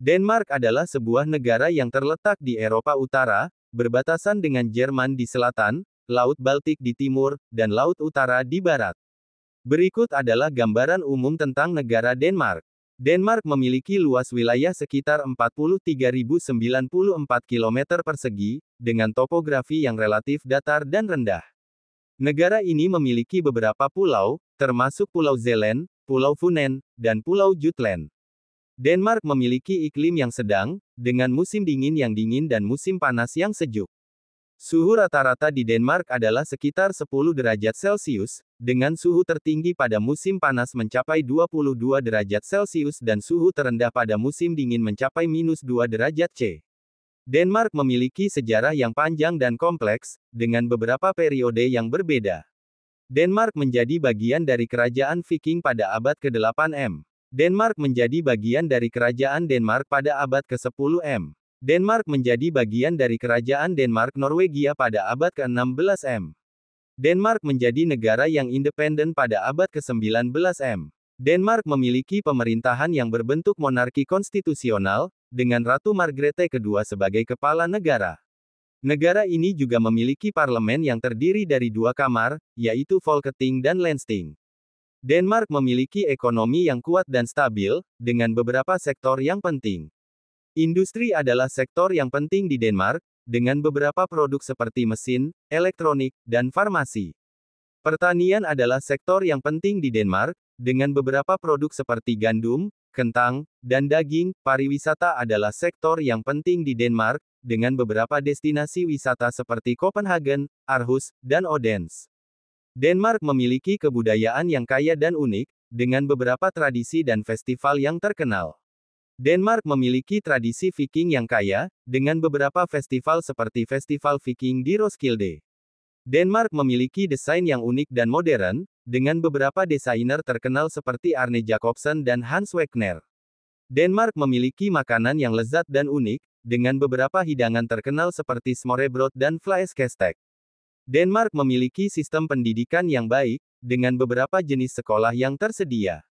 Denmark adalah sebuah negara yang terletak di Eropa Utara, berbatasan dengan Jerman di selatan, Laut Baltik di timur, dan Laut Utara di barat. Berikut adalah gambaran umum tentang negara Denmark. Denmark memiliki luas wilayah sekitar 43.094 km persegi, dengan topografi yang relatif datar dan rendah. Negara ini memiliki beberapa pulau, termasuk Pulau Zeeland, Pulau Funen, dan Pulau Jutland. Denmark memiliki iklim yang sedang, dengan musim dingin yang dingin dan musim panas yang sejuk. Suhu rata-rata di Denmark adalah sekitar 10 derajat Celcius, dengan suhu tertinggi pada musim panas mencapai 22 derajat Celcius dan suhu terendah pada musim dingin mencapai -2 derajat C. Denmark memiliki sejarah yang panjang dan kompleks, dengan beberapa periode yang berbeda. Denmark menjadi bagian dari kerajaan Viking pada abad ke-8 M. Denmark menjadi bagian dari kerajaan Denmark pada abad ke-10 M. Denmark menjadi bagian dari kerajaan Denmark-Norwegia pada abad ke-16 M. Denmark menjadi negara yang independen pada abad ke-19 M. Denmark memiliki pemerintahan yang berbentuk monarki konstitusional, dengan Ratu Margrethe II sebagai kepala negara. Negara ini juga memiliki parlemen yang terdiri dari 2 kamar, yaitu Folketing dan Landsting. Denmark memiliki ekonomi yang kuat dan stabil, dengan beberapa sektor yang penting. Industri adalah sektor yang penting di Denmark, dengan beberapa produk seperti mesin, elektronik, dan farmasi. Pertanian adalah sektor yang penting di Denmark, dengan beberapa produk seperti gandum, kentang, dan daging. Pariwisata adalah sektor yang penting di Denmark, dengan beberapa destinasi wisata seperti Copenhagen, Aarhus, dan Odense. Denmark memiliki kebudayaan yang kaya dan unik, dengan beberapa tradisi dan festival yang terkenal. Denmark memiliki tradisi Viking yang kaya, dengan beberapa festival seperti Festival Viking di Roskilde. Denmark memiliki desain yang unik dan modern, dengan beberapa desainer terkenal seperti Arne Jacobsen dan Hans Wegner. Denmark memiliki makanan yang lezat dan unik, dengan beberapa hidangan terkenal seperti smørrebrød dan flæskesteg. Denmark memiliki sistem pendidikan yang baik, dengan beberapa jenis sekolah yang tersedia.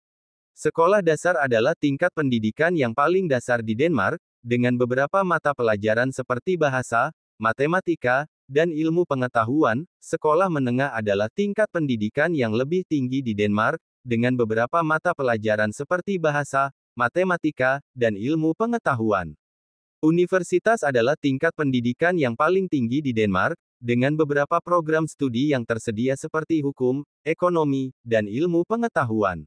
Sekolah dasar adalah tingkat pendidikan yang paling dasar di Denmark, dengan beberapa mata pelajaran seperti bahasa, matematika, dan ilmu pengetahuan. Sekolah menengah adalah tingkat pendidikan yang lebih tinggi di Denmark, dengan beberapa mata pelajaran seperti bahasa, matematika, dan ilmu pengetahuan. Universitas adalah tingkat pendidikan yang paling tinggi di Denmark, dengan beberapa program studi yang tersedia seperti hukum, ekonomi, dan ilmu pengetahuan.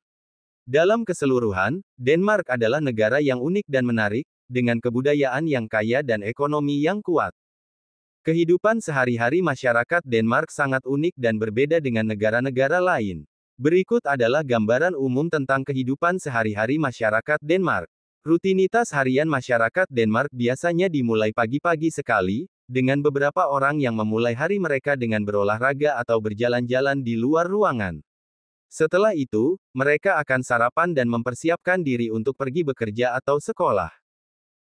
Dalam keseluruhan, Denmark adalah negara yang unik dan menarik, dengan kebudayaan yang kaya dan ekonomi yang kuat. Kehidupan sehari-hari masyarakat Denmark sangat unik dan berbeda dengan negara-negara lain. Berikut adalah gambaran umum tentang kehidupan sehari-hari masyarakat Denmark. Rutinitas harian masyarakat Denmark biasanya dimulai pagi-pagi sekali, dengan beberapa orang yang memulai hari mereka dengan berolahraga atau berjalan-jalan di luar ruangan. Setelah itu, mereka akan sarapan dan mempersiapkan diri untuk pergi bekerja atau sekolah.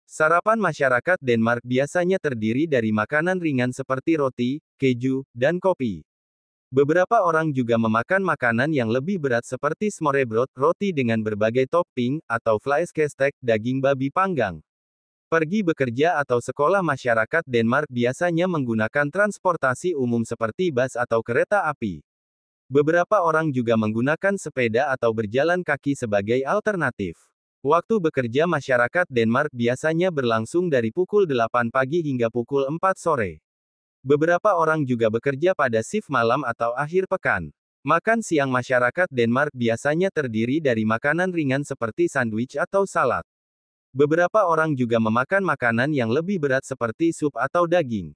Sarapan masyarakat Denmark biasanya terdiri dari makanan ringan seperti roti, keju, dan kopi. Beberapa orang juga memakan makanan yang lebih berat seperti smørrebrød, roti dengan berbagai topping, atau flæskesteg, daging babi panggang. Pergi bekerja atau sekolah masyarakat Denmark biasanya menggunakan transportasi umum seperti bus atau kereta api. Beberapa orang juga menggunakan sepeda atau berjalan kaki sebagai alternatif. Waktu bekerja masyarakat Denmark biasanya berlangsung dari pukul 8 pagi hingga pukul 4 sore. Beberapa orang juga bekerja pada shift malam atau akhir pekan. Makan siang masyarakat Denmark biasanya terdiri dari makanan ringan seperti sandwich atau salad. Beberapa orang juga memakan makanan yang lebih berat seperti sup atau daging.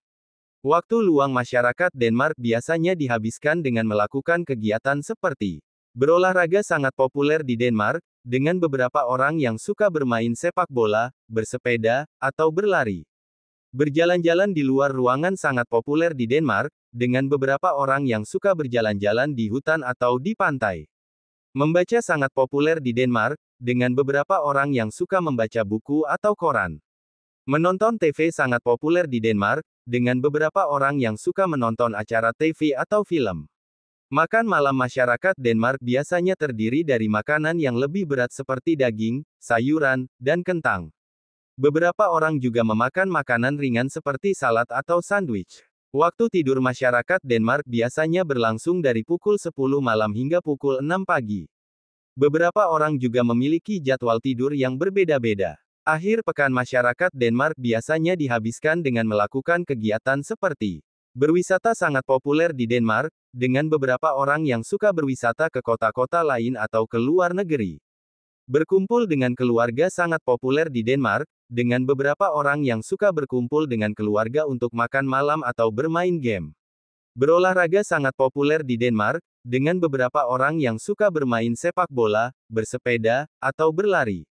Waktu luang masyarakat Denmark biasanya dihabiskan dengan melakukan kegiatan seperti berolahraga sangat populer di Denmark, dengan beberapa orang yang suka bermain sepak bola, bersepeda, atau berlari. Berjalan-jalan di luar ruangan sangat populer di Denmark, dengan beberapa orang yang suka berjalan-jalan di hutan atau di pantai. Membaca sangat populer di Denmark, dengan beberapa orang yang suka membaca buku atau koran. Menonton TV sangat populer di Denmark, dengan beberapa orang yang suka menonton acara TV atau film. Makan malam masyarakat Denmark biasanya terdiri dari makanan yang lebih berat seperti daging, sayuran, dan kentang. Beberapa orang juga memakan makanan ringan seperti salad atau sandwich. Waktu tidur masyarakat Denmark biasanya berlangsung dari pukul 10 malam hingga pukul 6 pagi. Beberapa orang juga memiliki jadwal tidur yang berbeda-beda. Akhir pekan masyarakat Denmark biasanya dihabiskan dengan melakukan kegiatan seperti berwisata sangat populer di Denmark, dengan beberapa orang yang suka berwisata ke kota-kota lain atau ke luar negeri. Berkumpul dengan keluarga sangat populer di Denmark, dengan beberapa orang yang suka berkumpul dengan keluarga untuk makan malam atau bermain game. Berolahraga sangat populer di Denmark, dengan beberapa orang yang suka bermain sepak bola, bersepeda, atau berlari.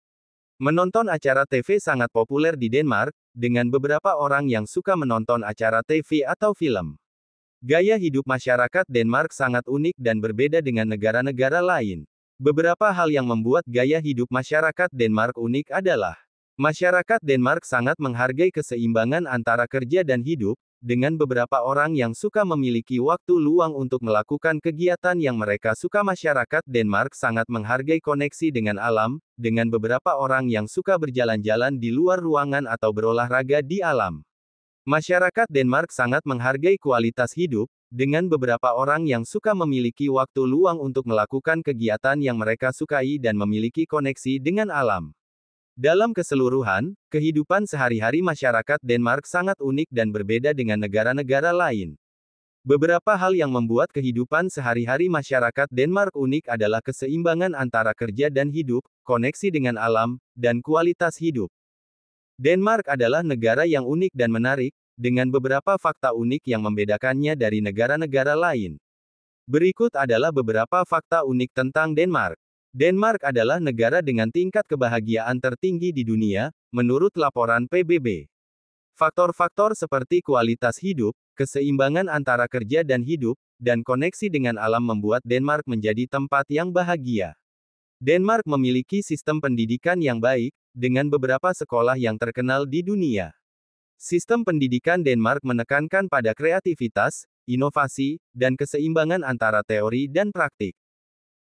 Menonton acara TV sangat populer di Denmark, dengan beberapa orang yang suka menonton acara TV atau film. Gaya hidup masyarakat Denmark sangat unik dan berbeda dengan negara-negara lain. Beberapa hal yang membuat gaya hidup masyarakat Denmark unik adalah masyarakat Denmark sangat menghargai keseimbangan antara kerja dan hidup, dengan beberapa orang yang suka memiliki waktu luang untuk melakukan kegiatan yang mereka suka. Masyarakat Denmark sangat menghargai koneksi dengan alam, dengan beberapa orang yang suka berjalan-jalan di luar ruangan atau berolahraga di alam. Masyarakat Denmark sangat menghargai kualitas hidup, dengan beberapa orang yang suka memiliki waktu luang untuk melakukan kegiatan yang mereka sukai dan memiliki koneksi dengan alam. Dalam keseluruhan, kehidupan sehari-hari masyarakat Denmark sangat unik dan berbeda dengan negara-negara lain. Beberapa hal yang membuat kehidupan sehari-hari masyarakat Denmark unik adalah keseimbangan antara kerja dan hidup, koneksi dengan alam, dan kualitas hidup. Denmark adalah negara yang unik dan menarik, dengan beberapa fakta unik yang membedakannya dari negara-negara lain. Berikut adalah beberapa fakta unik tentang Denmark. Denmark adalah negara dengan tingkat kebahagiaan tertinggi di dunia, menurut laporan PBB. Faktor-faktor seperti kualitas hidup, keseimbangan antara kerja dan hidup, dan koneksi dengan alam membuat Denmark menjadi tempat yang bahagia. Denmark memiliki sistem pendidikan yang baik, dengan beberapa sekolah yang terkenal di dunia. Sistem pendidikan Denmark menekankan pada kreativitas, inovasi, dan keseimbangan antara teori dan praktik.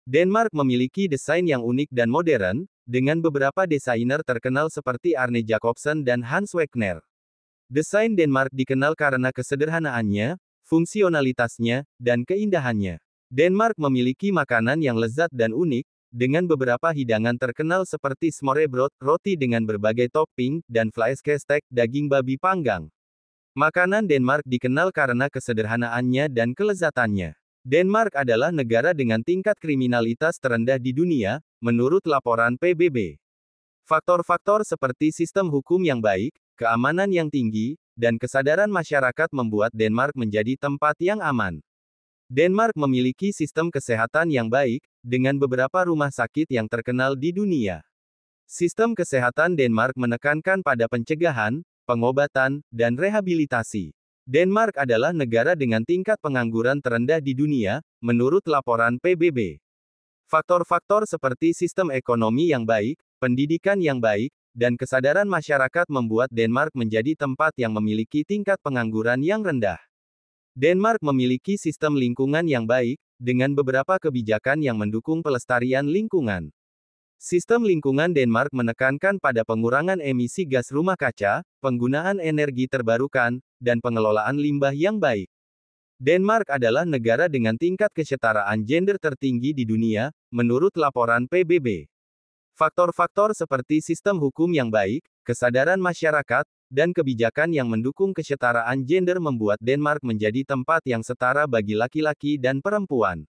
Denmark memiliki desain yang unik dan modern, dengan beberapa desainer terkenal seperti Arne Jacobsen dan Hans Wegner. Desain Denmark dikenal karena kesederhanaannya, fungsionalitasnya, dan keindahannya. Denmark memiliki makanan yang lezat dan unik, dengan beberapa hidangan terkenal seperti smørrebrød, roti dengan berbagai topping, dan flæskesteg, daging babi panggang. Makanan Denmark dikenal karena kesederhanaannya dan kelezatannya. Denmark adalah negara dengan tingkat kriminalitas terendah di dunia, menurut laporan PBB. Faktor-faktor seperti sistem hukum yang baik, keamanan yang tinggi, dan kesadaran masyarakat membuat Denmark menjadi tempat yang aman. Denmark memiliki sistem kesehatan yang baik, dengan beberapa rumah sakit yang terkenal di dunia. Sistem kesehatan Denmark menekankan pada pencegahan, pengobatan, dan rehabilitasi. Denmark adalah negara dengan tingkat pengangguran terendah di dunia, menurut laporan PBB. Faktor-faktor seperti sistem ekonomi yang baik, pendidikan yang baik, dan kesadaran masyarakat membuat Denmark menjadi tempat yang memiliki tingkat pengangguran yang rendah. Denmark memiliki sistem lingkungan yang baik, dengan beberapa kebijakan yang mendukung pelestarian lingkungan. Sistem lingkungan Denmark menekankan pada pengurangan emisi gas rumah kaca, penggunaan energi terbarukan, dan pengelolaan limbah yang baik. Denmark adalah negara dengan tingkat kesetaraan gender tertinggi di dunia, menurut laporan PBB. Faktor-faktor seperti sistem hukum yang baik, kesadaran masyarakat, dan kebijakan yang mendukung kesetaraan gender membuat Denmark menjadi tempat yang setara bagi laki-laki dan perempuan.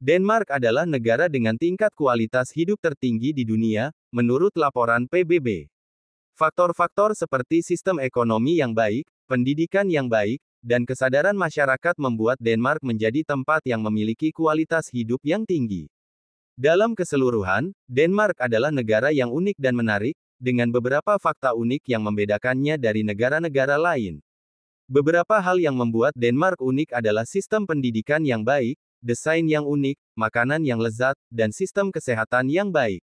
Denmark adalah negara dengan tingkat kualitas hidup tertinggi di dunia, menurut laporan PBB. Faktor-faktor seperti sistem ekonomi yang baik, pendidikan yang baik, dan kesadaran masyarakat membuat Denmark menjadi tempat yang memiliki kualitas hidup yang tinggi. Dalam keseluruhan, Denmark adalah negara yang unik dan menarik, dengan beberapa fakta unik yang membedakannya dari negara-negara lain. Beberapa hal yang membuat Denmark unik adalah sistem pendidikan yang baik, desain yang unik, makanan yang lezat, dan sistem kesehatan yang baik.